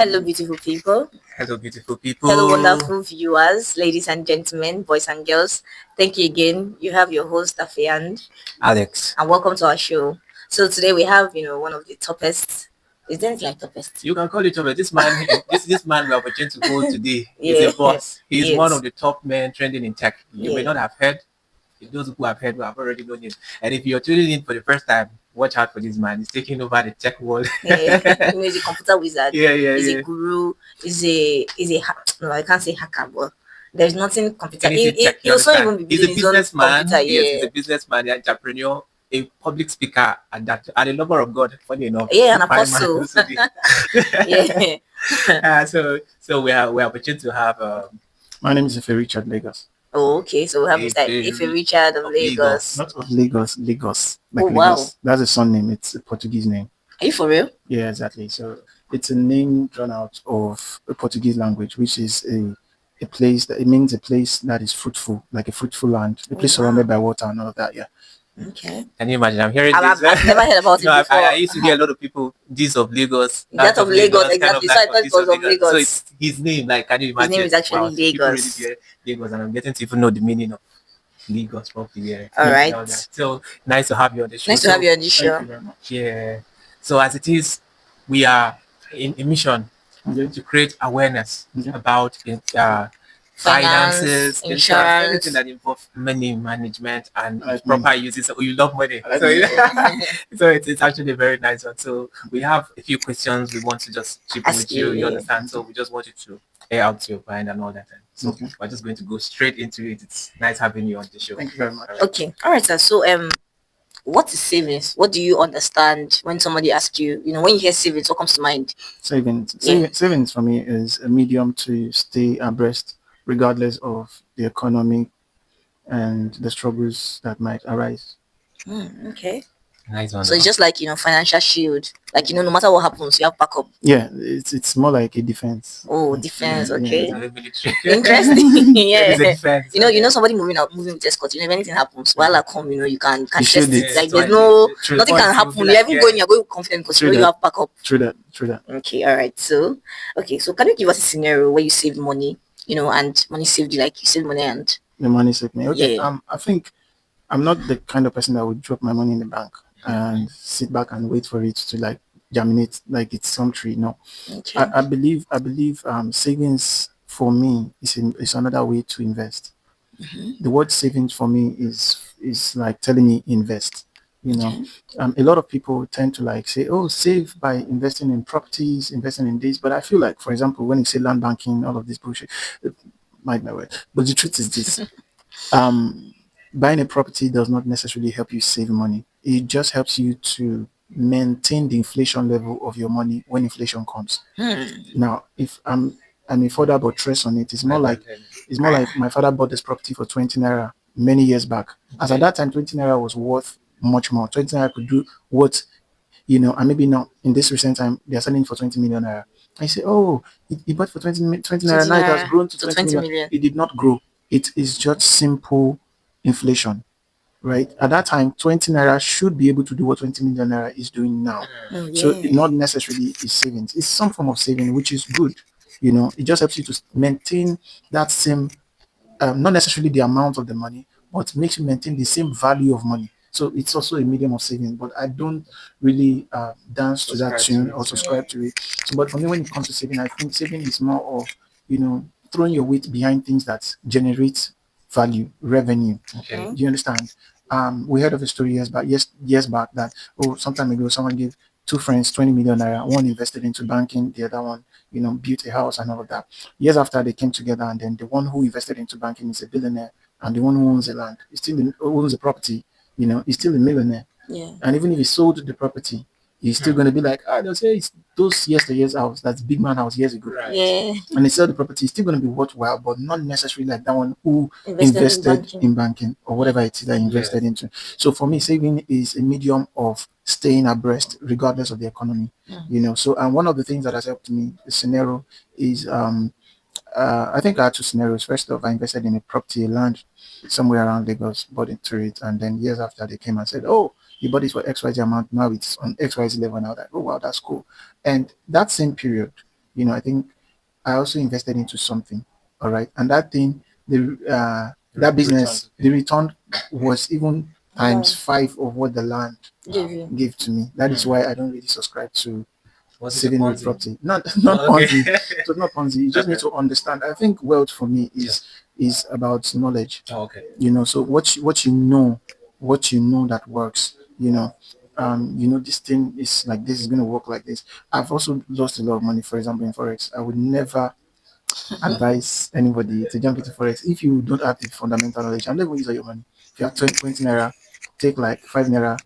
Hello, beautiful people. Hello, beautiful Hello, people. wonderful viewers, ladies and gentlemen, boys and girls. Thank you again. You have your host, Efe, Alex, and welcome to our show. So today we have, one of the toughest. Is there anything like toughest? you can call it over. This man, this man we are opportunity to hold today is a Yeah, boss. He is one of yes, the top men trending in tech. You may yeah, not have heard. Those who have heard will have already known him. And if you're tuning in for the first time, watch out for this man. He's taking over the tech world. yeah. He's a computer wizard. Yeah, yeah, He's a yeah. guru. No, I can't say hacker, but there's nothing computer. Anything tech, you He'll soon understand? even be He's a building his own businessman. computer. Yes, he's Yeah, a businessman, an entrepreneur, a public speaker, and a lover of God. Funny enough, yeah, an my man apostle. also did. Yeah. So we are opportunity to have My name is Efe Richard Lagos. Oh, okay. So we have a Mr. Efe very Richard of of Lagos. Lagos. Not of Lagos, Lagos. Oh, Like wow. Lagos. That's a son name. It's a Portuguese name. Are you for real? Yeah, exactly. So it's a name drawn out of a Portuguese language, which is a place that it means a place that is fruitful, like a fruitful land, a Oh, place wow. surrounded by water and all of that. Yeah. Okay. Can you imagine? I'm hearing I've, this. I've, I've never heard about it I before. used to hear a lot of people, this of Lagos, That of of Lagos, Lagos, kind of exactly. So like I thought it this was of of Lagos. So Lagos. it's his name. Like, can you His name imagine? is actually Wow, so people really Lagos. hear Lagos, and I'm getting to even know the meaning of Lagos properly. Yeah, All and all that. right. So nice to have you on the show. Nice to have So you on this Thank show. you very much. yeah, so as it is, we are in a mission Okay. to create awareness Okay. about Finance, finances, insurance, anything insurance. that involves money management and I like money. proper uses. So you love money, I like so money. so it's actually a very nice one. So we have a few questions we want to just chip in Ask with you. You you. understand? So we just want you to air out your mind and all that. And so Okay. we're just going to go straight into it. It's nice having you on the show. Thank you very much. All right. Okay. All right, sir. So, what is savings? What do you understand when somebody asks you, when you hear savings, what comes to mind? Savings. Yeah. Savings for me is a medium to stay abreast, regardless of the economy and the struggles that might arise. Okay. Nice one. So it's just like, financial shield. Like, no matter what happens, you have backup. Yeah, it's more like a defense. Oh, It's, defense. yeah, Okay. It's a military. Interesting. It's a Yeah. defense. Somebody moving with escort. If anything happens, while I come, you can You should test be. it. Like So there's no True. nothing can you'll be happen. like, You're even yeah. going, you're going confident because True you that. have backup. True that. Okay, all right. So so can you give us a scenario where you saved money, and money saved you, like you saved money and The money saved me. Okay. yeah. I think I'm not the kind of person that would drop my money in the bank and sit back and wait for it to like germinate like it's some tree. No. Okay. I believe savings for me is another way to invest. The word savings for me is like telling me invest. You know, Okay. a lot of people tend to like say, "Oh, save by investing in properties, investing in this." But I feel like, for example, when you say land banking, all of this bullshit, mind my word. But the truth is this: um, buying a property does not necessarily help you save money. It just helps you to maintain the inflation level of your money when inflation comes. Now, if I'm a further buttress on it, it's more like my father bought this property for 20 naira many years back. As at that time, 20 naira was worth much more. 20 naira could do what, and maybe now in this recent time they are selling for 20 million naira. I say, oh, he bought for 20 naira, 20 now it has naira grown to to 20 20 million. million. It did not grow. It is just simple inflation, right? At that time, 20 naira should be able to do what 20 million naira is doing now. Oh So yeah. it not necessarily is savings. It's some form of saving, which is good. It just helps you to maintain that same, not necessarily the amount of the money, but makes you maintain the same value of money. So it's also a medium of saving, but I don't really dance to that Subscribe to tune it, or yeah. subscribe to it. So, but for me, when it comes to saving, I think saving is more of, throwing your weight behind things that generate value, revenue. Okay. Do you understand? We heard of a story years back that, some time ago someone gave two friends 20 million naira. One invested into banking, the other one, built a house and all of that. Years after they came together, and then the one who invested into banking is a billionaire, and the one who owns the land is still owns the property, is still a millionaire. Yeah. And even if he sold the property, he's still going to be like, they'll say it's those yesteryear's house, that's big man house years ago. Right. Yeah. And they sell the property, it's still going to be worthwhile, but not necessarily like that one who Invested in invested banking. in banking or whatever it is that he invested into. So for me, saving is a medium of staying abreast regardless of the economy. So and one of the things that has helped me, the scenario is I think I had two scenarios. First off, I invested in a property, a land somewhere around Lagos, bought into it, and then years after they came and said, "Oh, you bought it for XYZ amount, now it's on XYZ level." Now that, oh wow, that's cool. And that same period, I think I also invested into something. All right, and that thing, that Returns. business, the Okay. return was even times Wow. five of what the land Give Wow. you. gave to me. That is Hmm. why I don't really subscribe to Was it a saving with Ponzi? property. Not not Oh, okay. Ponzi. It was not Ponzi. You just need Okay. to understand. I think wealth for me Yeah. is about knowledge. Oh, okay. So what you know that works. This thing is like this, is going to work like this. I've also lost a lot of money, for example, in forex. I would never advise anybody to jump into forex if you don't have the fundamental knowledge. I'm never use all your money. If you have 20 naira, take like 5 naira,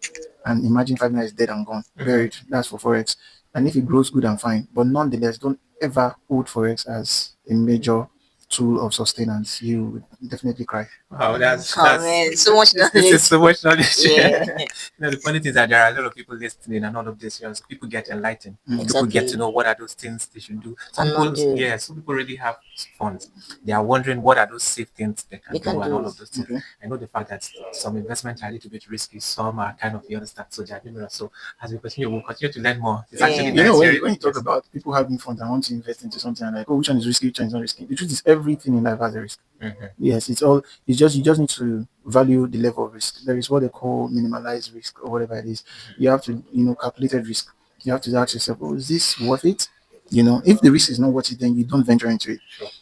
and imagine 5 naira is dead and gone, Hmm. buried. That's for forex. And if it grows, good and fine. But nonetheless, don't ever hold forex as a major tool of sustenance. You would definitely cry. Wow, Oh that's man, so much this is knowledge. so much knowledge. Yeah, The funny thing is that there are a lot of people listening, and all of this, people get enlightened. Mm. People get to exactly. know what are those things they should do. Some And not people, do. yeah, some people really have funds. They are wondering what are those safe things they We can can do, and all do. of those things. Okay. I know the fact that some investments are a little bit risky, some are kind of, you understand, so they are numerous. So as we continue, we'll continue to learn more. It's actually Yeah. nice When hearing. when you talk Yes. about people having funds and want to invest into something, and like, oh, which one is risky, which one is not risky. The truth is, everything in life has a risk. Mm-hmm. Yes, it's all. It's just, you just need to value the level of risk. There is what they call minimalized risk or whatever it is. You have to, calculated risk. You have to ask yourself, oh, is this worth it? If the risk is not worth it, then you don't venture into it.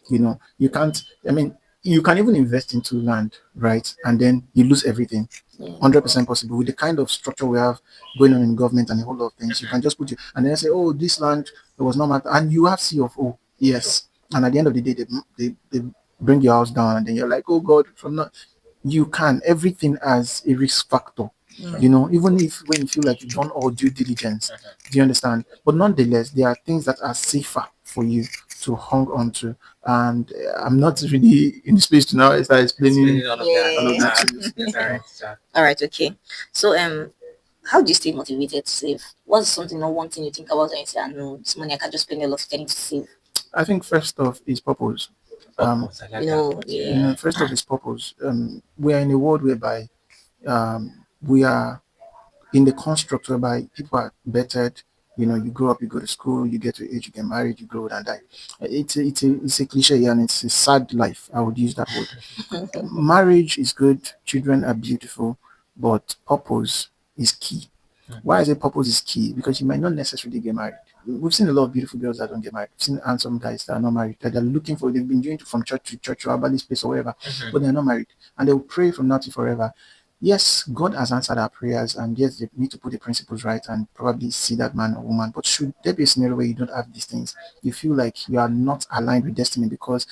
Sure. You can't. I mean, you can even invest into land, right? And then you lose everything. Yeah. 100% possible with the kind of structure we have going on in government and a whole lot of things. You Mm-hmm. can just put you and then say, oh, this land, it was not matter, and you have C of O. Sure. Yes, and at the end of the day, they bring your house down, and then you're like, oh God, from not. You can, everything as a risk factor. Mm. Even if when you feel like you've done all due diligence, Mm-hmm. do you understand? But nonetheless, there are things that are safer for you to hang on to. And I'm not really in the space to now start explaining Explaining all of that. all of Yeah. that to you. That's all right. So, All right. Okay. So how do you stay motivated to save? What's something or one thing you think about when you say, "I know this money I can just spend all of it. I need to save." I think first off is purpose. Um, purpose. I like that part. Yeah. First off is purpose. We are in a world whereby we are in the construct whereby people are bettered. You grow up, you go to school, you get to age, you get married, you grow old and die. It's a cliche and it's a sad life. I would use that word. Marriage is good, children are beautiful, but purpose is key. Why I say purpose is key? Because you might not necessarily get married. We've seen a lot of beautiful girls that don't get married. We've seen handsome guys that are not married, that are looking for, they've been doing it from church to church or Abali space or wherever, Mm-hmm. but they're not married. And they'll pray from now to forever. Yes, God has answered our prayers, and yes, they need to put the principles right and probably see that man or woman. But should there be a scenario where you don't have these things, you feel like you are not aligned with destiny because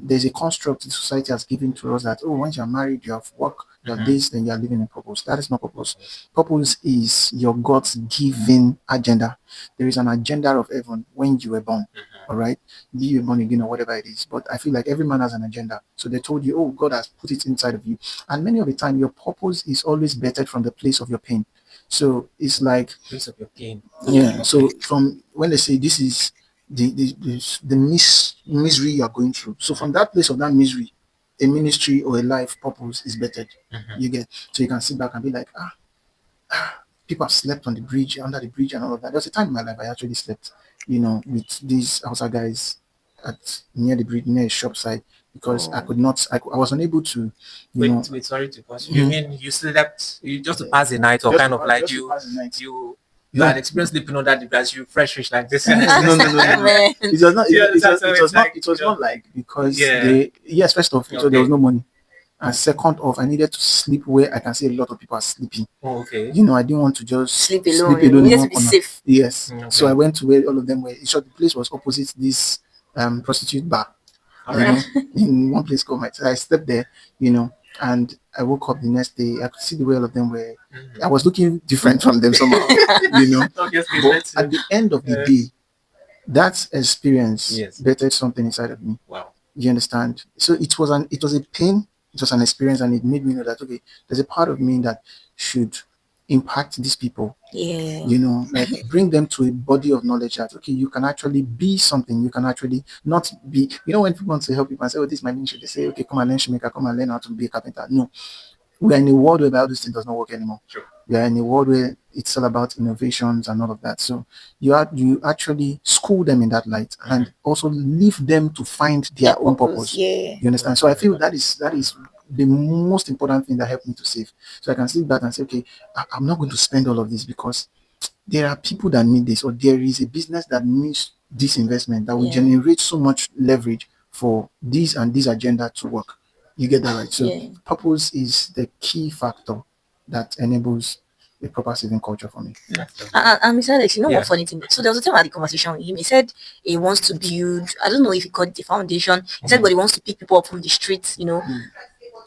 there's a construct the society has given to us that, oh, once you're married, you have work, you have Mm-hmm. this, then you are living in purpose. That is not purpose. Purpose is your God's given agenda. There is an agenda of heaven when you were born. All right, be you born again or whatever it is. But I feel like every man has an agenda. So they told you, oh, God has put it inside of you. And many of the time, your purpose is always bettered from the place of your pain. So it's like, Place of your pain. yeah. Okay. So from when they say this is the misery you are going through. So from that place of that misery, a ministry or a life purpose is bettered. Mm-hmm. You get, so you can sit back and be like, people have slept on the bridge, under the bridge, and all of that. There was a time in my life I actually slept, with these outside guys at near the bridge, near a shop side, because I Oh. could not, I was unable to, you know, Wait, sorry to pause. You Mhm. mean you slept you just to pass the night, or just kind to of like just to pass the night. you had No, experienced sleeping under the grass, you fresh fish like this. Man. It was not. You It understand? was. So It it's was not. like, It was not like because yeah. they. Yes, first off, so there was Okay. no money, and second off, I needed to sleep where I can see a lot of people are sleeping. Oh, okay. I didn't want to just Sleep sleep alone. You alone in needed to one be corner. safe. Yes, so I Okay. went to where all of them were. In short, the place was opposite this prostitute bar. All You right. know, in one place called my. So I slept there. And I woke up the next day. I could see the way all of them were. I Mm-hmm. was looking different from them somehow. You know, Obviously, it's but meant at to. the end of the day, that experience Yes. bettered something inside of me. Wow. You understand? So it was a pain, it was an experience, and it made me know that, okay, there's a part of me that should impact these people. Yeah. Like bring them to a body of knowledge that, okay, you can actually be something. You can actually not be. When people want to help people and say, oh, this is my ministry, they say, okay, come and learn shoemaker, come and learn how to be a carpenter. No, we are in a world where all this thing does not work anymore. Sure. We are in a world where it's all about innovations and all of that. So you actually school them in that light and also leave them to find Their their own purpose. purpose. Yeah. You understand? So I feel that is the most important thing that helped me to save. So I can sit back and say, okay, I'm not going to spend all of this because there are people that need this, or there is a business that needs this investment that will Yeah. generate so much leverage for this and this agenda to work. You get that right? So Yeah. purpose is the key factor that enables a proper saving culture for me. Yeah. And Mr. Alex, you know Yeah. what funny thing? So there was a time at the conversation with him. He said he wants to build. I don't know if he called it a foundation. He said, but he wants to pick people up from the streets.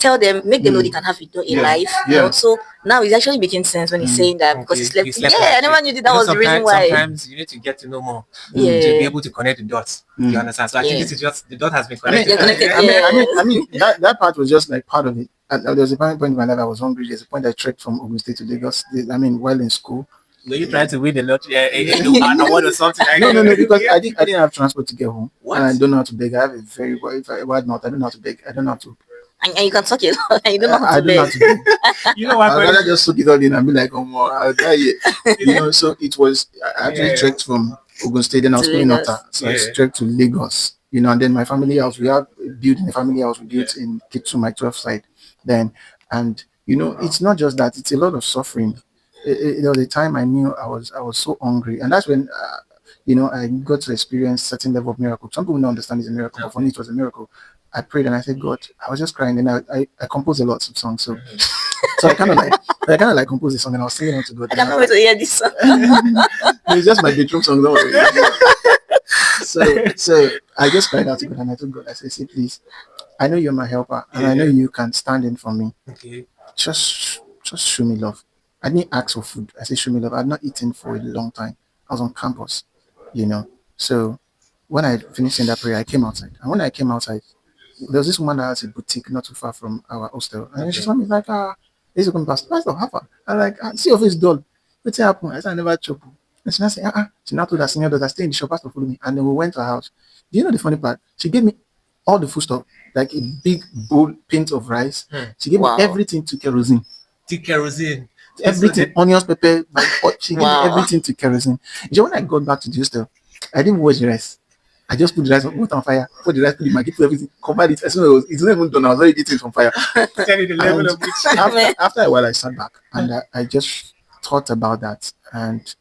Tell them, make them know they can have a Yeah. life. Yeah. So now it's actually making sense when he's saying that because he Okay, slept. you Yeah, slept on the I never street. knew that was the reason Sometimes why. sometimes you need to get to know more to be Yeah. able to connect the dots. You understand? So I think Yeah. this is just the dot has been I mean, connected. They're connected. that part was just like part of it. And there was a point in my life I was hungry. There's a point I trekked from Ogun State to Lagos. I mean, while in school. Were you trying to win the lottery, an award or something like No, because Yeah. I didn't have transport to get home. What? And I don't know how to beg. I have a very wide mouth. I don't know how to beg. I don't know how to. And you can talk it and you don't know how I to don't know how beg. to beg. You know what? I'd rather just soak it all in and be like, oh, more, I'll die here. So it was, I actually Yeah. trekked from Ogun State, then I was To schooling Lagos. Nota. So I Yeah. trekked to Lagos, and then my family house, we have built in the family house, we built in Kitsu, my 12th side. Then, and, it's not just that, it's a lot of suffering. There was a time I knew I was so hungry. And that's when, I got to experience certain level of miracle. Some people don't understand it's a miracle, but for me, it was a miracle. I prayed and I said, God, I was just crying. Then I composed a lot of songs. So I kind of like composed a song and I was singing it to God. I And I cannot was wait to hear this song. it's just my bedroom song, don't worry. So I just cried out to God and I told God, I said, see, please, I know you're my helper and I know you can stand in for me. Okay. Just show me love. I didn't ask for food. I said, show me love. I'd not eaten for a long time. I was on campus, So when I finished in that prayer, I came outside. And when I came outside, there was this woman that has a boutique not too far from our hostel. And she saw me like, this is going past. Pastor, how far? I'm like, see your face dull. What's happened? I said, I never chop. And she now said, She now told her senior daughter, stay in the shop, pastor, follow me. And then we went to her house. Do you know the funny part? She gave me all the food stuff, like a big bowl, pint of rice. She gave Wow. me everything to kerosene. To kerosene. Everything, onions, pepper, she gave me Wow. everything to kerosene. When I got back to the hostel, I didn't wash the rice. I just put the rice water on fire, put the rice, put the maggi, put everything, covered it. As soon as it's not even done, I was already eating it on fire. Tell you the level And of which. after a while, I sat back and I just thought about that, and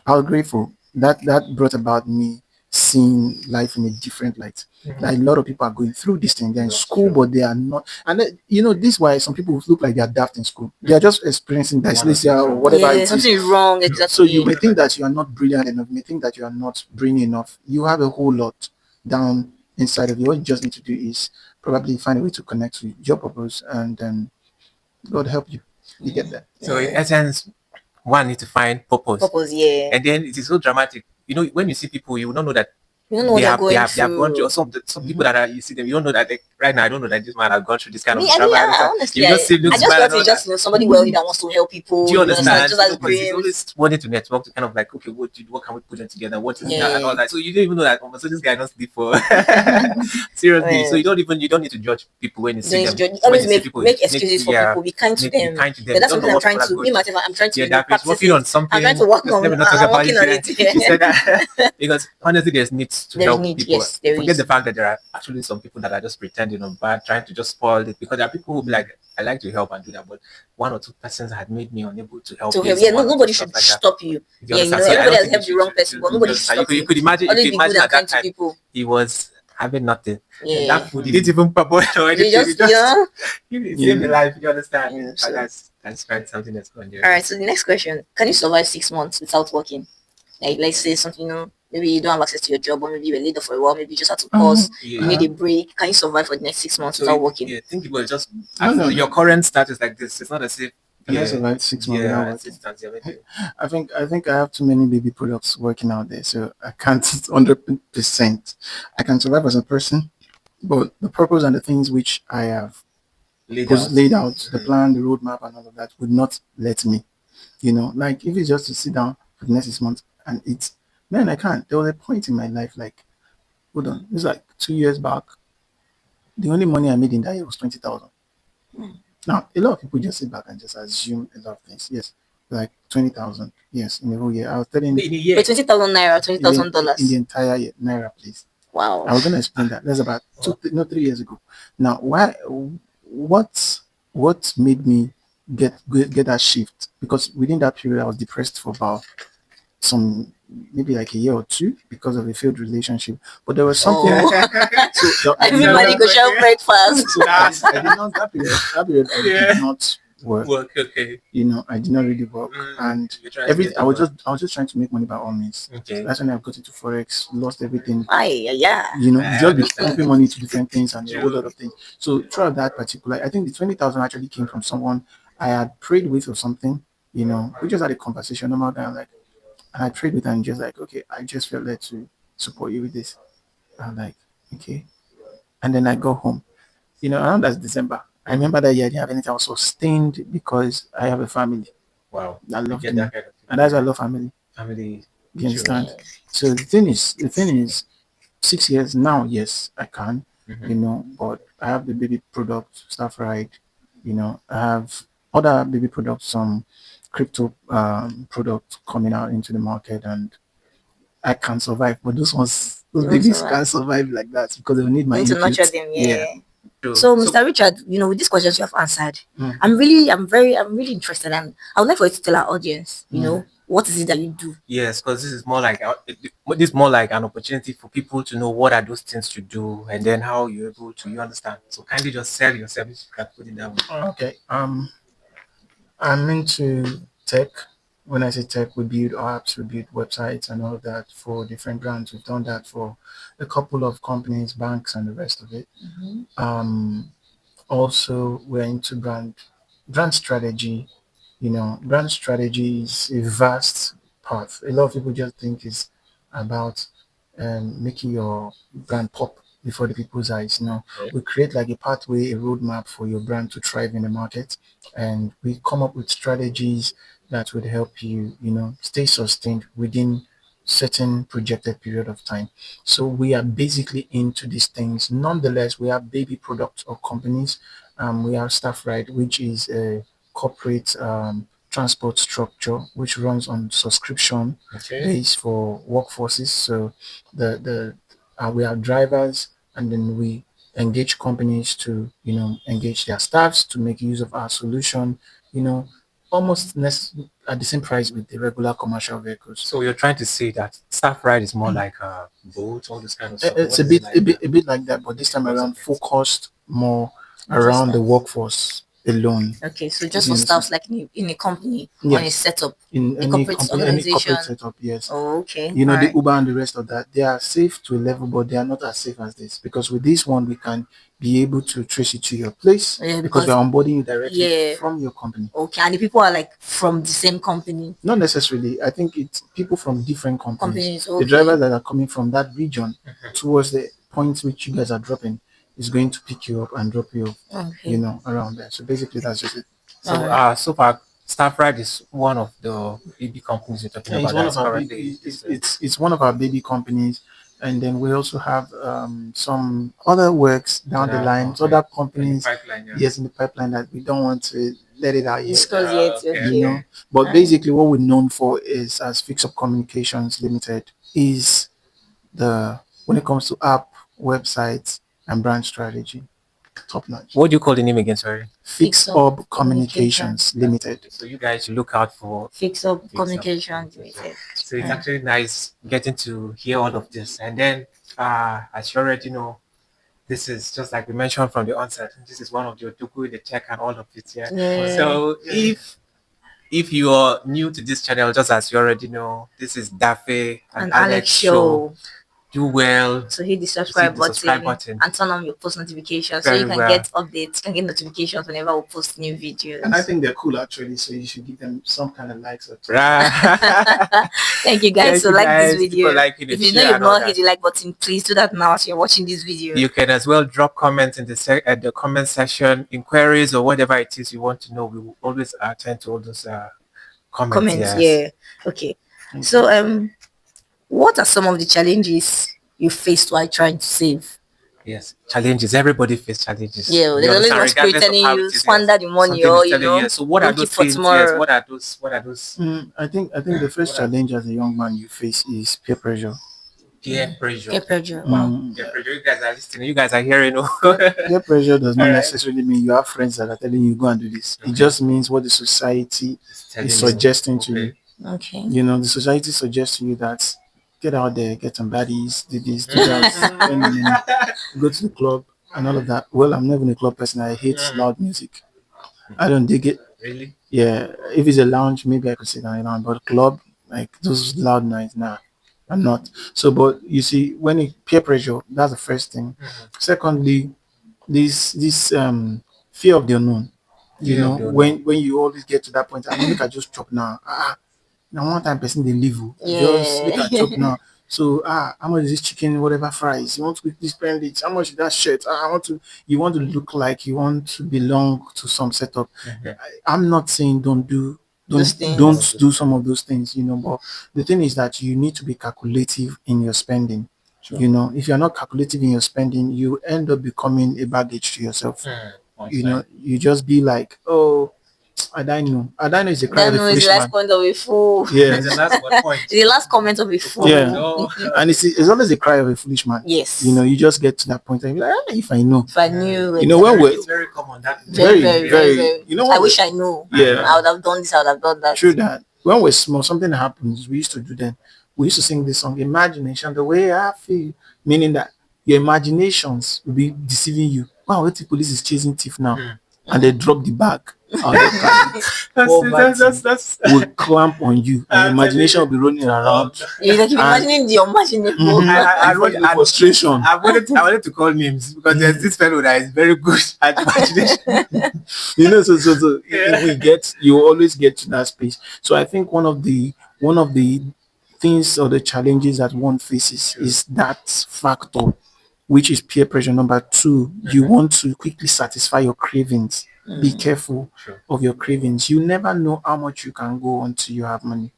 I was grateful that brought about me seeing life in a different light. Like a lot of people are going through this thing. They're in school, but they are not. And this is why some people look like they are daft in school. They are just experiencing dyslexia or whatever Yeah, it is. something is wrong. Exactly. So you may think that you are not brilliant enough. You may think that you are not brilliant enough. You have a whole lot down inside of you. What you just need to do is probably find a way to connect to your purpose, and then God help you. You get that. So in essence, one need to find purpose. Purpose, yeah. And then it is so dramatic. When you see people, you will not know that You don't know what they they're have going they have gone through. through. Some people that you see them, you don't know that right now. I don't know that this man has gone through this kind of Me, I drama. mean, and stuff. honestly, You just see I looks just bad thought and all it's just that. somebody wealthy that wants to help people. Do you understand? Just has Because it's dreams. always wanting to network to kind of like, okay, what can we put them together? What is that Yeah. and all that? So you don't even know that. Oh, so this guy doesn't sleep for seriously. So you don't need to judge people when you see them. When Always you see make people, make excuses for people. Be kind to be them. kind to them. Yeah, that's You don't something know I'm what trying people to. are Me going myself, I'm trying to yeah, that is practice working it. on something. I'm trying to work on. Let me not talk I'm about working it on here. it. You said that because honestly, there's needs to There's help need, people. yes, there Forget is. the fact that there are actually some people that are just pretending or bad, trying to just spoil it. Because there are people who be like, I like to help and do that, but one or two persons had made me unable to help. To this help, yeah, one or two nobody stuff should like that. stop you. You Yeah, understand? So I everybody don't has think helped the wrong person, but nobody should stop you you. could imagine. Always You be could good imagine and at that kind to time people. he was having nothing. And Yeah. that food, he didn't even purpose or You anything. He just, just yeah. he saved the life. You understand? Yeah, And so. that's quite something that's going there. All right. So the next question: can you survive 6 months without working? Like, let's say something, maybe you don't have access to your job, or maybe you were laid off for a while, maybe you just had to pause, you need a break. Can you survive for the next 6 months So without working? yeah, think about it. Just No. your current status like this. It's not as if And that's about 6 months without working. assistance. Yeah, I think I have too many baby products working out there, so I can't 100%. I can survive as a person, but the purpose and the things which I have laid out. laid out, the plan, the roadmap, and all of that would not let me. Like if it's just to sit down for the next 6 months and eat, man, I can't. There was a point in my life, like, hold on, it's like 2 years back. The only money I made in that year was 20,000. Now, a lot of people just sit back and just assume a lot of things. Yes, like 20,000. Yes, in a whole year. I was telling In a year. Wait, 20,000 naira, in the, in the $20,000. entire year, naira, please. Wow. I was gonna explain that. That's about 3 years ago. Now, why? What made me get that shift? Because within that period, I was depressed for about some maybe like a year or two because of a failed relationship. But there was something. Oh, So everybody go share breakfast. so I did not that period I Yeah. did not work. Work, okay. I did not really work, and You're trying to everything. get over. I was just trying to make money by all means. Okay. So that's when I got into forex, lost everything. Yeah. You I just be understand. pumping money to different things and a whole True. lot of things. So throughout that particular, I think the 20,000 actually came from someone I had prayed with or something. We just had a conversation, normal guy, like, and I prayed with her and just like, okay, I just felt led to support you with this. I'm like, okay. And then I go home. Around that's December. I remember that year I didn't have anything. I was sustained because I have a family Wow. that You loved get me. that kind of And that's why I love family. family. You understand? So the thing is, 6 years now, yes, I can, but I have the baby product stuff right. I have other baby products, some crypto products coming out into the market, and I can survive. But those You want babies to can't survive like that because they will need you my need to nurture input. them, Yeah. yeah. True. So, Mr. Richard, with these questions you have answered, Mm. I'm really interested, and I would like for you to tell our audience, Mm. what is it that you do? Yes, because this is more like this is more like an opportunity for people to know what are those things you do, and then how you're able to. You understand? So kindly just sell yourself. If you can put it down. Okay. I'm into tech. When I say tech, we build apps, we build websites, and all of that for different brands. We've done that for a couple of companies, banks, and the rest of it. Mhm. Um, Also, we're into brand strategy. Brand strategy is a vast path. A lot of people just think it's about making your brand pop before the people's eyes. We create like a pathway, a roadmap for your brand to thrive in the market, and we come up with strategies that would help you, stay sustained within certain projected period of time. So we are basically into these things. Nonetheless, we have baby products or companies. We have Staff Ride, which is a corporate transport structure which runs on subscription Okay. base for workforces. So we have drivers, and then we engage companies to engage their staffs to make use of our solution. You know, almost at the same price with the regular commercial vehicles. So you're trying to say that staff ride is more like a boat, all this kind of stuff. It's What is it like? a bit like that, but this time What's around it? focused more Okay, around the staff. workforce alone. Okay, so just You for understand? staffs like in a company or in a Yes, setup, in a any corporate company, any organization. corporate setup, yes. Oh, okay, The all right. Uber and the rest of that, they are safe to a level, but they are not as safe as this. Because with this one, we can be able to trace it to your place Yeah, because we because are onboarding you directly yeah, from your company. okay, and the people are like from the same company. Not necessarily. I think it's people from different companies. Companies, The okay. drivers that are coming from that region towards the point which you guys are dropping is going to pick you up and drop you off, Okay. around there. So basically, that's just it. So Alright. so far staff ride is one of the baby companies you're talking And it's about one that's of our currently baby. It's one of our baby companies, and then we also have some other works down the line, so other in the companies, pipeline. Yeah. yes, in the pipeline that we don't want to let it out yet. Discuss yet, Okay, okay. okay. But Alright. basically, what we're known for is as Fix Up Communications Limited is the when it comes to app, websites, and brand strategy, top notch. What do you call the name again? Sorry. Fix Fix up Up communication. Communications Limited. So you guys should look out for Fix up Fix Up communication Communication. limited. So it's Alright. actually nice getting to hear all of this. And then as you already know, this is just like we mentioned from the onset. This is one of the Otuku, the tech and all of it. Yeah. Yeah. So if you are new to this channel, just as you already know, this is Dafe and And Alex Alex show. show. Do well So hit the to see subscribe the subscribe button button. and turn on your post notifications so Very you can well. get updates, you can get notifications whenever we post new videos. And I think they're cool actually, so you should give them some kind of likes or two. Right. Thank you guys. Thank So you like this guys. Keep video. on liking it, If you know share you've and all not that. hit the like button, please do that now as you're watching this video. You can as well drop comments in at the comment section, inquiries or whatever it is you want to know. We will always attend to all those comments. Comments, Yes. yeah. Okay. So what are some of the challenges you faced while trying to save? Yes, challenges. Everybody face challenges. Yeah, You there's always understand, one spirit regardless of telling how you it is. Yes, squander the money something or is telling you. Yes. So what are don't keep those for things? Yes. tomorrow. What are those? I think the first What are challenge as a young man you face is peer pressure. peer pressure? Peer pressure. Wow. Mm, Peer pressure. You guys are listening. You guys are hearing. Oh. peer pressure does All not right. necessarily mean you have friends that are telling you go and do this. It Okay. just means what the society It's is telling you. suggesting to you. Okay. Okay. The society suggests to you that get out there, get some baddies, do this, do that, spend Mhm. money, go to the club and all of that. Well, I'm not even a club person. I hate Mhm. loud music. I don't dig it. Really? Yeah, if it's a lounge, maybe I could sit down in a lounge, but club, like those loud nights, nah, I'm not. So, but you see, when it peer pressure, that's the first thing. Mhm. Secondly, this fear of the unknown. Fear of the unknown. When you always get to that point, I mean, make I just chop now. Now one time person they leave you, just make Yeah. a chop now. So how much is this chicken, whatever fries? You want to quickly spend it? How much is that shirt? I want to you want to look like you want to belong to some setup. Mhm. I'm not saying Those don't Some of things. those do things. some of those things, but the thing is that you need to be calculative in your spending. Sure. If you're not calculative in your spending, you end up becoming a baggage to yourself. One side. You just be like, oh, I don't know. I don't know is a cry That of a no is the foolish last man. point of a fool. It's Yeah. the last what It's point? the last comment of a Yeah. fool. No. And Okay. it's always a cry of a foolish man. Yes. You just get to that point and you're like, if I know. If I knew You know, It's when exactly. very we're it's very common. That is Very, very very, very, very very, common. very, very. when I we're, wish I knew. yeah, I would have done this, I would have done that. true that. When we're small, something happens. We used to do then. We used to sing this song, Imagination, the way I feel. Meaning that your imaginations will be deceiving you. Wow, what if police is chasing thief now? Mhm. And they drop the bag out of the car. Poverty That's will clamp on you and your I'm telling imagination you. will be running Oh, around. God. You like And imagining the unimaginable. you find the frustration. I wanted to call names because there's this fellow that is very good at imagination. So Yeah. you always get to that space. So I think one of the things or the challenges that one faces True. is that factor, which is peer pressure. Number two, you Mhm. want to quickly satisfy your cravings. Be Mm. careful True. of your cravings. You never know how much you can go until you have money.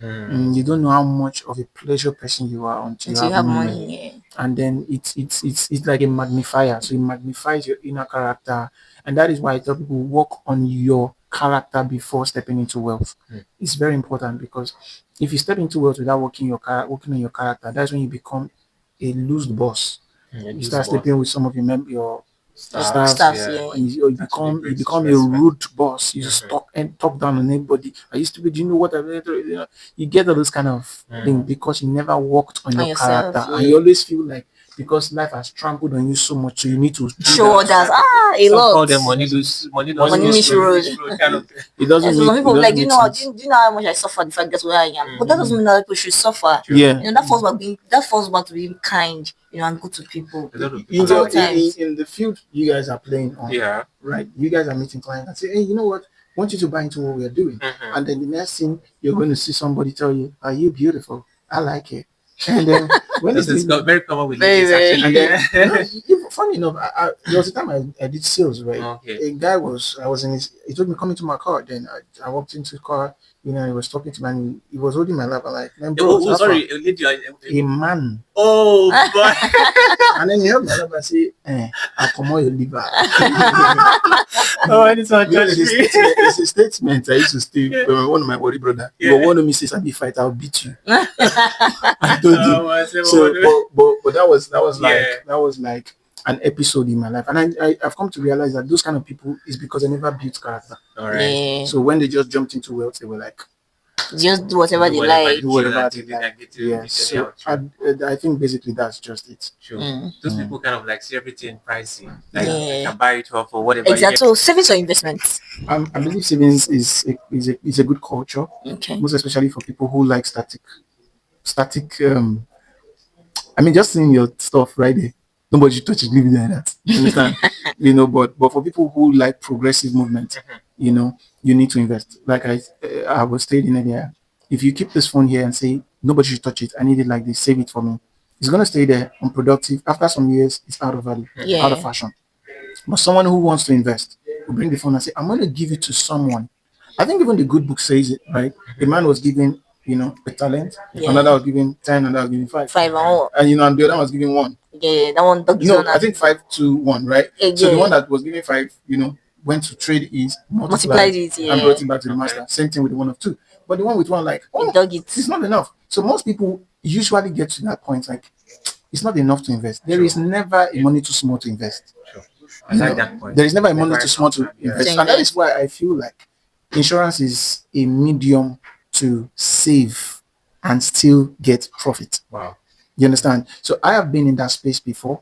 You Mm. don't know how much of a pleasure person you are until you Until you have have money. money, And then it's like a magnifier. So it magnifies your inner character, and that is why I tell people work on your character before stepping into wealth. Mm. It's very important because if you step into wealth without working on your character, that's when you become a loose boss. It You lose start both sleeping with some of your yeah. staffs. staffs, Stuffs, Yeah, yeah. and you that will be become you very become a stressful. rude boss. You just Mhm. talk down on anybody. Are you stupid? Do you know what I mean? You get all those kind of things because you never worked on On your character, yourself, and you yeah. always feel like because life has trampled on you so much, so you need to do Show that. others, a Some lot. call them money Money lost Money road, Miss Miss Road. money Road. miss road kind of thing. It And doesn't so some make it people be like, doesn't do you make know, sense. do you know how much I suffered before I get to where I am? But that doesn't mean that people should suffer. True. Yeah. That falls back to being kind, and good to people. A lot of In people are the like that. Sometimes. in the field you guys are playing on, Yeah. right? You guys are meeting clients and say, hey, you know what? I want you to buy into what we are doing. Mhm. And then the next thing you're going to see somebody tell you, are you beautiful? I like it. And then when This it's is very common with Very, ladies very. and actually. then funny enough, there was a time I did sales, right? Okay. A guy I was in his, he told me come into my car. Then I walked into the car, he was talking to me and he was holding my lap. I'm like, man, bro, Oh, how far? sorry, a lady. A man. Oh boy. And then he held my lap and say, I'll come on your liver. Oh, this one It's touched a me. statement. It's a statement I used to stay Yeah. one of my worry brother. Yeah. You want to miss a fight, I'll beat you. I told him. I said, So, but Yeah. that was like an episode in my life, and I've come to realize that those kind of people is because they never built character. All right. Yeah. So when they just jumped into wealth, they were like, Just do whatever Do they whatever like. they do feel whatever until they they can like. get to Yeah. get So anyhow. I think basically that's just it. True. Mm. Those Mm. people kind of like see everything pricey. Like Yeah. I Yeah. can buy it off or whatever. You Exactly. get. So savings or investments? I believe savings is a good culture, Okay. most especially for people who like static. I mean, just seeing your stuff right there, nobody should touch it, leave it like that. You understand? But for people who like progressive movement, you need to invest. Like I was stating earlier, if you keep this phone here and say nobody should touch it, I need it like this, save it for me. It's gonna stay there unproductive. After some years, it's out of value, out of Yeah. fashion. But someone who wants to invest will bring the phone and say, I'm going to give it to someone. I think even the good book says it, right? A man was given, a talent, another Yeah. was given 10, another was given 5. 5 and all. And, and the other was given 1. Yeah, that one dog is No, on I think 5-2-1, right? So the one yeah. that was giving 5, went to trade is multiplied Multiplied it, and yeah. brought it back to the Okay. master. Same thing with the one of 2. But the one with 1, like, A oh, dog it's it. not enough. So most people usually get to that point, like, it's not enough to invest. There True. is never a money too small to invest. Sure. I like that There point. is never a money Never too small enough to time. Yeah. To invest. And that is invest. why I feel like insurance is a medium to save and still get profit. Wow. You understand? So I have been in that space before.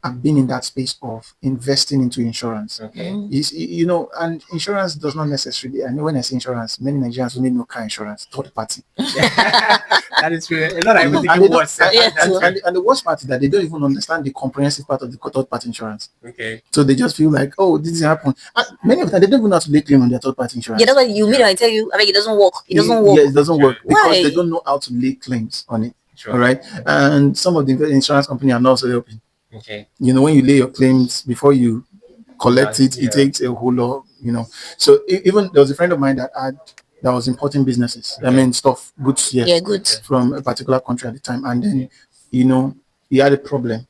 I've been in that space of investing into insurance. Okay. And insurance does not necessarily. I know when I say insurance, many Nigerians only know car insurance, third party. That is true. A lot of even And thinking they don't, words. and, Yeah, and, too. and, and the worst part is that they don't even understand the comprehensive part of the third party insurance. Okay. So they just feel like, oh, this is happening. And many of the time, they don't even know how to lay claim on their third party insurance. Yeah, that's why you mean I tell you, I mean, it doesn't work. It doesn't Yeah, work. it doesn't work because they Why? don't know how to lay claims on it. Sure. All right. And some of the insurance company are not also helping. Okay. When you lay your claims before you collect it, Yeah. it takes a whole lot. So even there was a friend of mine that was importing businesses. I Okay. mean, stuff, goods, yes, Yeah, good. from a particular country at the time. And then, he had a problem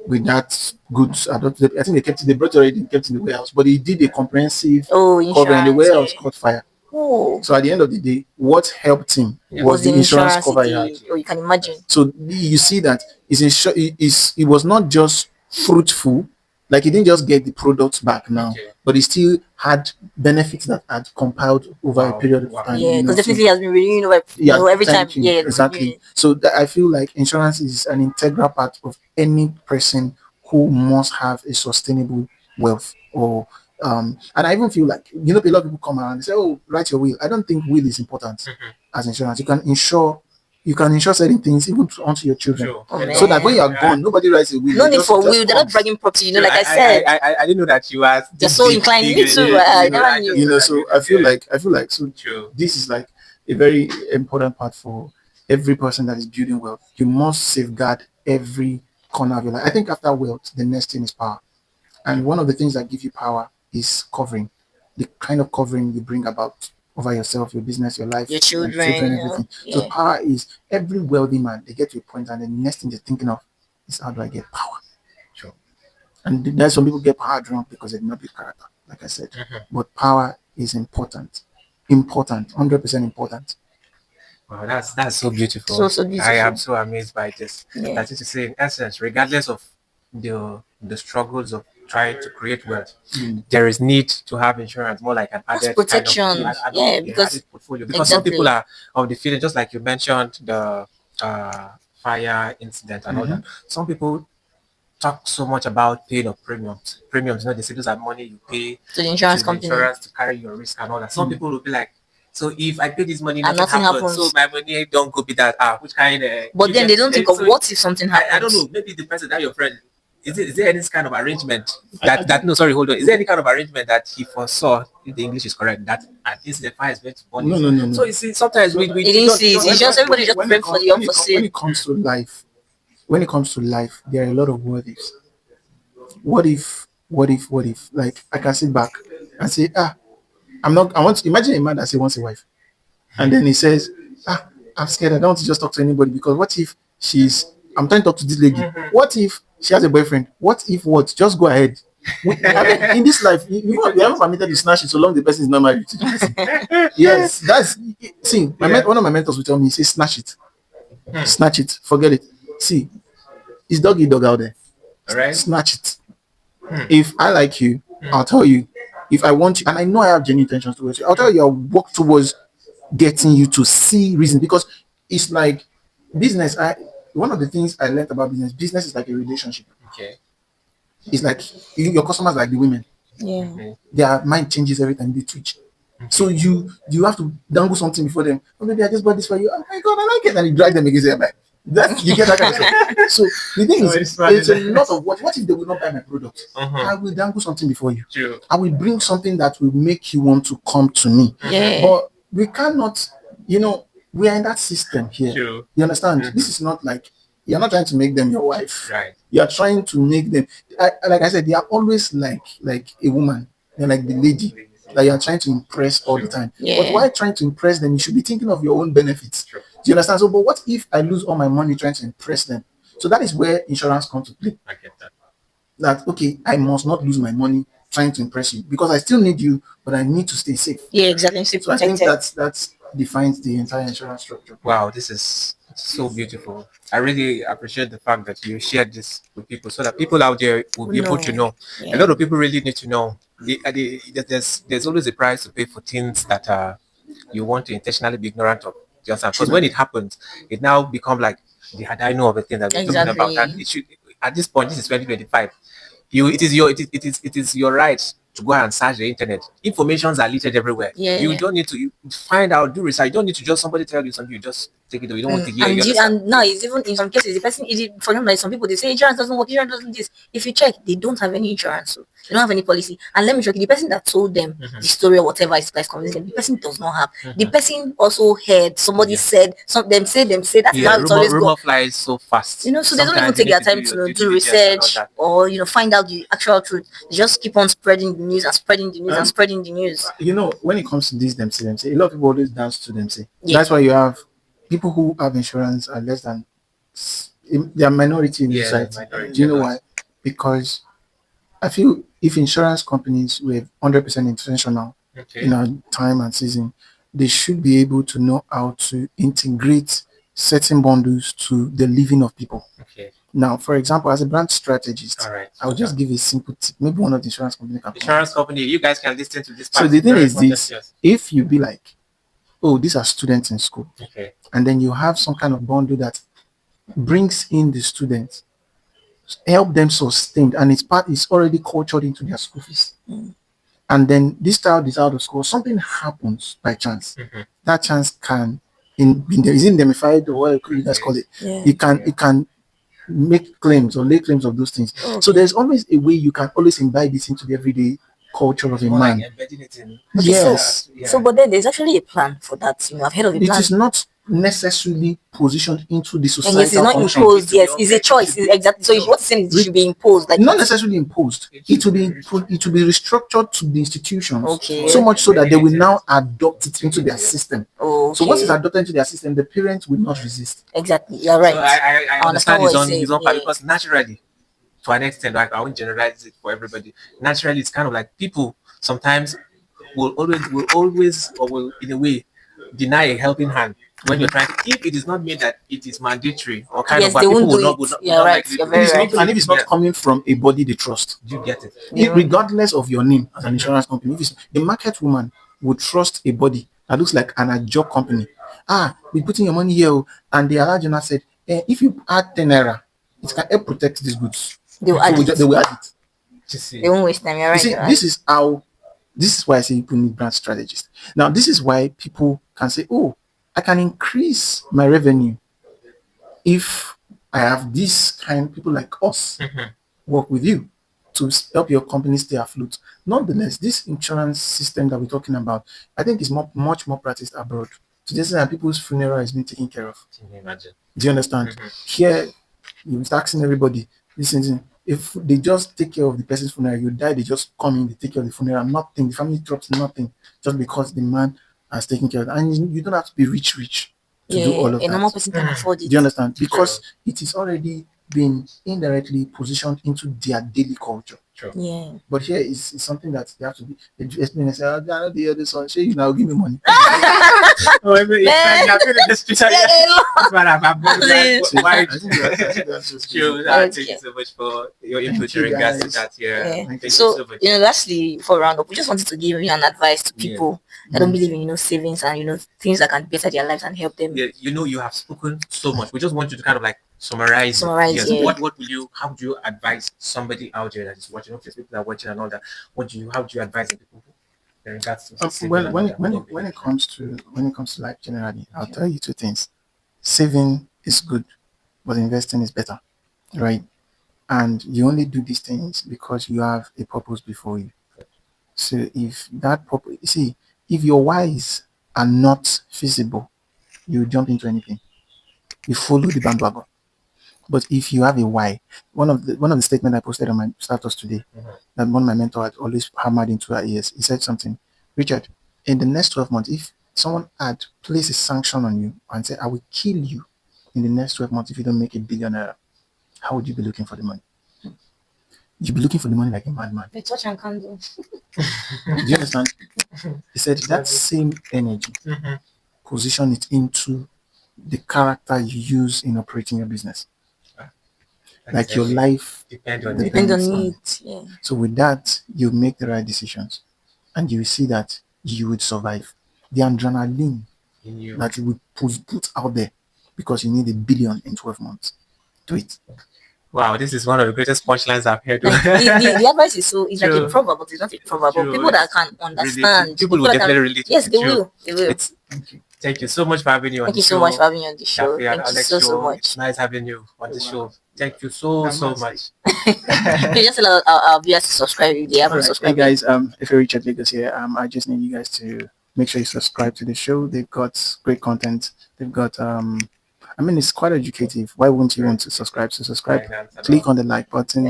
with that goods. I think they kept it, they brought it already, kept it in the warehouse, but he did a comprehensive Oh, cover and the insurance. warehouse Yeah. caught fire. Oh, So at the end of the day, what helped him Yeah. was the insurance cover he he had. did. Oh, you can imagine. So you see that it was not just fruitful, like he didn't just get the products back now, Okay. but he still had benefits that had compiled over a Wow. period of Wow. time. Yeah, because So, definitely has been renewing over, yeah, every time. thank you. Yeah, Exactly. renewing. So I feel like insurance is an integral part of any person who must have a sustainable wealth. And I even feel like a lot of people come around and say, "Oh, write your will." I don't think will is important as insurance. You can insure certain things even onto your children, Sure. Oh, so that when you are man. gone, nobody writes a will. No It need just- for it just will. They're not comes. dragging property. Sure, Like I said, I didn't know that you are. they're so inclined. Me too. I never knew. So I feel like so True. this is like a very important part for every person that is building wealth. You must safeguard every corner of your life. I think after wealth, the next thing is power. And one of the things that give you power is covering, the kind of covering you bring about over yourself, your business, your life, Your your children, everything. So yeah. power is every wealthy man, they get to a point and the next thing they're thinking of is how do I get power? Sure. And there's some people get power drunk because they did not build character, like I said. But power is important. Important, 100% important. Wow, that's so beautiful. So I am beautiful. so amazed by this. Yeah. That is to say, in essence, regardless of the struggles of trying to create wealth, there is need to have insurance, more like an That's added protection. kind of Yeah, because added portfolio. Because some exactly. people are of the feeling, just like you mentioned, the fire incident and all that. Some people talk so much about paying of premiums. Premiums, they say those are money you pay to the insurance to the company. insurance to carry your risk and all that. Some people will be like, so if I pay this money, And nothing nothing happens. happens. So my money don't go be that. Which kind of? But then they don't think of what if something happens. I don't know. Maybe the person that your friend. Is there any kind of arrangement that no, sorry, hold on. Is there any kind of arrangement that he foresaw, if the English is correct, that at least the fire is going to burn? No. So you see, sometimes we He didn't see it. It's just everybody just praying for the unforeseen. When it comes to life, there are a lot of what ifs. What if? Like I can sit back and say, I want to imagine a man that say wants a wife. And then he says, I'm scared. I don't want to just talk to anybody because what if I'm trying to talk to this lady. What if she has a boyfriend? What if what? Just go ahead. I mean, in this life, we haven't permitted you snatch it so long the person is not married to the person. Yes, one of my mentors will tell me, he says, snatch it, forget it. See, it's dog eat dog out there. All right. Snatch it. If I like you, I'll tell you. If I want you, and I know I have genuine intentions towards you, I'll tell you I'll work towards getting you to see reason because it's like business. One of the things I learned about business is like a relationship. Okay. It's like your customers like the women. Yeah. Their mind changes every time they twitch. So you have to dangle something before them. Oh, maybe I just bought this for you. Oh my god, I like it, and you drag them against their back. That you get that kind of stuff. So the thing is, it's a lot of what if they will not buy my product? I will dangle something before you. True. I will bring something that will make you want to come to me. Yeah. But we cannot, we are in that system here. True. You understand? This is not like you're not trying to make them your wife. Right. You are trying to make them. Like I said, they are always like a woman. They're like the lady that you are trying to impress all the time. Yeah. But while trying to impress them, you should be thinking of your own benefits. True. Do you understand? So, but what if I lose all my money trying to impress them? So that is where insurance comes to play. I get that. That okay, I must not lose my money trying to impress you because I still need you, but I need to stay safe. Yeah, exactly. Stay So I think protected. that defines the entire insurance structure. Wow, this is so beautiful. I really appreciate the fact that you shared this with people so that people out there will be able to No. know. A Yeah. lot of people really need to know. There's always a price to pay for things that you want to intentionally be ignorant of. Do you understand? Because when it happens, it now become like the had I know of a thing that we're talking about. And Exactly. it should at this point, this is 2025. It is your right to go and search the internet. Informations are littered everywhere. You Yeah. don't need to find out, do research. You don't need to just somebody tell you something, you just take it or you don't want to hear. You understand? And now it's even in some cases the person is for example like some people they say insurance doesn't work, insurance doesn't this. If you check, they don't have any insurance, so they don't have any policy. And let me show you the person that told them the story or whatever is like convincing, the person does not have. The person also heard somebody said some them say that is Yeah, how it's rumor always go. rumor flies so fast. So they don't even Sometimes you take need their to do time your to due do diligence and all research that. or find out the actual truth. They just keep on spreading the news and spreading the news and Um, spreading the news. when it comes to this, them say a lot of people always dance to them say. Yeah. That's why you have people who have insurance are less than they are minority in the Yeah, society. minority, Do you know yes. why? Because I feel if insurance companies were 100% intentional Okay. in our time and season, they should be able to know how to integrate certain bundles to the living of people. Okay. Now, for example, as a brand strategist, All right. I'll just give a simple tip. Maybe one of the insurance companies can come. Insurance company, you guys can listen to this So part. the thing Very is important, this: yes. if you be like, oh, these are students in school, Okay. and then you have some kind of bundle that brings in the students, help them sustain, and it's already cultured into their school fees. And then this child is out of school, something happens by chance. That chance can is indemnified or what you guys call it. Yeah. It can make claims or lay claims of those things. So there's always a way you can always imbibe this into the everyday culture of a More like man. embedding it in. Okay, Yes. so but then there's actually a plan for that. I've heard of a It plan. is not necessarily positioned into the And yes, it's societal not function. imposed. Yes, it's a choice. It's exactly. So what you're saying is it should be imposed. Like Not necessarily imposed. It will be restructured to the institutions. Okay. So much so that they will now adopt it into their system. Okay. So once it's adopted into their system, the parents will not resist. Exactly. You're right. So I understand what his you're own saying, part yeah. because naturally, to an extent, like I won't generalize it for everybody. Naturally, it's kind of like people sometimes will always or will in a way deny a helping hand when you're trying to, if it is not made that it is mandatory or kind Yes, of what they people won't will do not it. will not, will You're not right. likely You're do very it. right. And if it's not coming from a body they trust, You get it. regardless of your name as an insurance company, if it's the market woman would trust a body that looks like an job company. We putting your money here, and the Alajana said, if you add 10 naira, it can help protect these goods. They will add it. They will add it. Just see. They won't waste time. You're You right. see, You're right. this is why I say people need brand strategists. Now, this is why people can say, oh, I can increase my revenue if I have this kind of people like us work with you to help your company stay afloat. Nonetheless, this insurance system that we're talking about, I think is much more practiced abroad. So this is how people's funeral is being taken care of. Can you imagine? Do you understand? Here, you're asking everybody, listen, if they just take care of the person's funeral, you die, they just come in, they take care of the funeral, nothing, the family drops nothing, just because the man has taken care of it. And you don't have to be rich to do all of A normal that. person can afford it. Do you understand? Because it is already been indirectly positioned into their daily culture. Yeah. But here is something that they have to be explain and say, I don't hear this one. Say you now give me money. Oh, I'm feeling the street. That's what I'm why? Thank you so much for your input you, regards to guys. that. Yeah. Yeah. Thank you So so much. lastly, for round up, we just wanted to give an advice to people that don't believe in savings and things that can better their lives and help them. Yeah, you have spoken so much. We just want you to kind of like summarize. Yes. Yeah. How would you advise somebody out there that is watching? Okay, people that are watching and all that. How do you advise the people in regards to saving Well, and when all it, that? when it comes to life generally, I'll tell you two things. Saving is good, but investing is better, right? And you only do these things because you have a purpose before you. So if that purpose, see, if your whys are not feasible, you jump into anything. You follow the bandwagon. But if you have a why, one of the statements I posted on my status today, that one of my mentor had always hammered into her ears, he said something, Richard, in the next 12 months, if someone had placed a sanction on you and said, I will kill you in the next 12 months if you don't make a billionaire, how would you be looking for the money? You'd be looking for the money like a madman. The touch and candle. Do you understand? He said that same energy, position it into the character you use in operating your business. Like your life depend on Depend on it. it. Yeah. So with that, you make the right decisions, and you will see that you would survive. The adrenaline in you. that you will put out there because you need $1 billion in 12 months. Do it. Wow, this is one of the greatest punchlines I've heard. Like the advice is so it's like a True. proverb, but it's not a proverb. But True. people that can understand, People will that definitely can, relate. yes, they True. will. They will. It's, thank you so much for having you on Thank the you show. so much for having me on the show. Daffy and Thank you Alex so show. much. It's nice having you on the show. Thank you so much. Please just allow our viewers to subscribe if they haven't Hey subscribed. guys, Efe Richard Lagos here. I just need you guys to make sure you subscribe to the show. They've got great content. They've got it's quite educative. Why wouldn't you want to subscribe? So subscribe, click on the like button,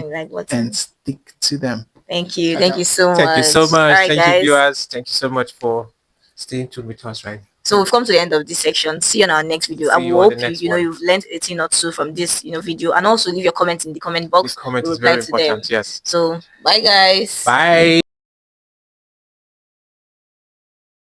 and stick to them. Thank you. Thank you so much. Thank you so much. All right, Thank guys. you, viewers. Thank you so much for staying tuned with us, right? So we've come to the end of this section. See you on our next video. See I you on hope the next you've one. learned a thing or two from this video, and also leave your comments in the comment box. This comment We'll is very reply to them. important. Yes. So bye, guys. Bye.